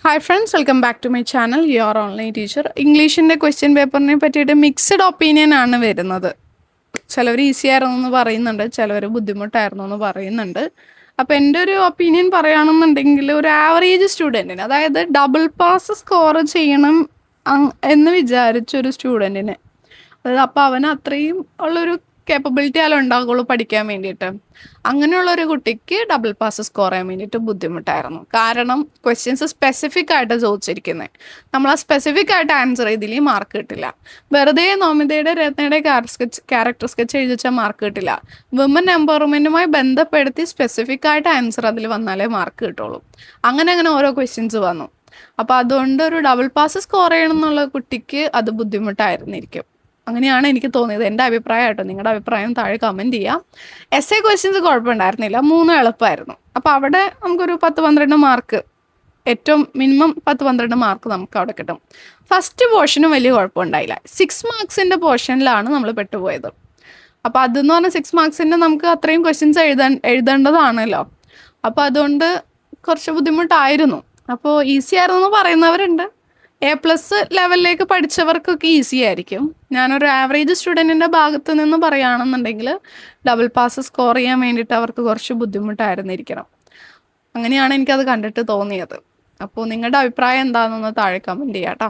Hi friends, welcome back to my channel your online teacher. ഇംഗ്ലീഷിൻ്റെ question പേപ്പറിനെ പറ്റിയിട്ട് mixed opinion ആണ് വരുന്നത്. ചിലവർ ഈസി ആയിരുന്നു എന്ന് പറയുന്നുണ്ട്, ചിലവർ ബുദ്ധിമുട്ടായിരുന്നു എന്ന് പറയുന്നുണ്ട്. അപ്പോൾ എൻ്റെ ഒരു ഒപ്പീനിയൻ പറയുകയാണെന്നുണ്ടെങ്കിൽ ഒരു ആവറേജ് സ്റ്റുഡൻറ്റിന്, അതായത് ഡബിൾ പാസ് സ്കോർ ചെയ്യണം എന്ന് വിചാരിച്ചൊരു സ്റ്റുഡൻറ്റിന്, അതായത് അപ്പോൾ അവന് അത്രയും ഉള്ളൊരു കേപ്പബിലിറ്റി അല്ല ഉണ്ടാകുള്ളൂ പഠിക്കാൻ വേണ്ടിയിട്ട്. അങ്ങനെയുള്ള ഒരു കുട്ടിക്ക് ഡബിൾ പാസ് സ്കോർ ചെയ്യാൻ വേണ്ടിയിട്ട് ബുദ്ധിമുട്ടായിരുന്നു. കാരണം ക്വസ്റ്റ്യൻസ് സ്പെസിഫിക് ആയിട്ട് ചോദിച്ചിരിക്കുന്നത്, നമ്മൾ ആ സ്പെസിഫിക് ആയിട്ട് ആൻസർ ചെയ്തില്ലെങ്കിൽ മാർക്ക് കിട്ടില്ല. വെറുതെ നോമിതയുടെ രത്നയുടെ ക്യാരക്ടർ സ്കെച്ച് എഴുതിച്ചാൽ മാർക്ക് കിട്ടില്ല. വിമൻ എംപവർമെൻറ്റുമായി ബന്ധപ്പെടുത്തി സ്പെസിഫിക് ആയിട്ട് ആൻസർ അതിൽ വന്നാലേ മാർക്ക് കിട്ടുള്ളൂ. അങ്ങനെ ഓരോ ക്വസ്റ്റ്യൻസ് വന്നു. അപ്പോൾ അതുകൊണ്ട് ഒരു ഡബിൾ പാസ് സ്കോർ ചെയ്യണം എന്നുള്ള കുട്ടിക്ക് അത് ബുദ്ധിമുട്ടായിരുന്നിരിക്കും. അങ്ങനെയാണ് എനിക്ക് തോന്നിയത്. എൻ്റെ അഭിപ്രായം കേട്ടോ, നിങ്ങളുടെ അഭിപ്രായം താഴെ കമൻറ്റ് ചെയ്യാം. എസ് എ ക്വസ്റ്റ്യൻസ് കുഴപ്പമുണ്ടായിരുന്നില്ല, 3 എളുപ്പമായിരുന്നു. അപ്പോൾ അവിടെ നമുക്കൊരു 10-12 മാർക്ക്, ഏറ്റവും മിനിമം 10-12 മാർക്ക് നമുക്ക് അവിടെ കിട്ടും. ഫസ്റ്റ് പോർഷനും വലിയ കുഴപ്പമുണ്ടായില്ല. 6 മാർക്സിൻ്റെ പോർഷനിലാണ് നമ്മൾ പെട്ടുപോയത്. അപ്പോൾ അതെന്ന് പറഞ്ഞാൽ 6 മാർക്സിൻ്റെ നമുക്ക് അത്രയും ക്വസ്റ്റ്യൻസ് എഴുതേണ്ടതാണല്ലോ. അപ്പോൾ അതുകൊണ്ട് കുറച്ച് ബുദ്ധിമുട്ടായിരുന്നു. അപ്പോൾ ഈസി ആയിരുന്നു എന്ന് പറയുന്നവരുണ്ട്. A+ ലെവലിലേക്ക് പഠിച്ചവർക്കൊക്കെ ഈസി ആയിരിക്കും. ഞാനൊരു ആവറേജ് സ്റ്റുഡൻറ്റിൻ്റെ ഭാഗത്ത് നിന്ന് പറയുകയാണെന്നുണ്ടെങ്കിൽ ഡബിൾ പാസ് സ്കോർ ചെയ്യാൻ വേണ്ടിയിട്ട് അവർക്ക് കുറച്ച് ബുദ്ധിമുട്ടായിരുന്നിരിക്കണം. അങ്ങനെയാണ് എനിക്കത് കണ്ടിട്ട് തോന്നിയത്. അപ്പോൾ നിങ്ങളുടെ അഭിപ്രായം എന്താണെന്നൊന്ന് താഴെ കമൻറ്റ് ചെയ്യാം കേട്ടോ.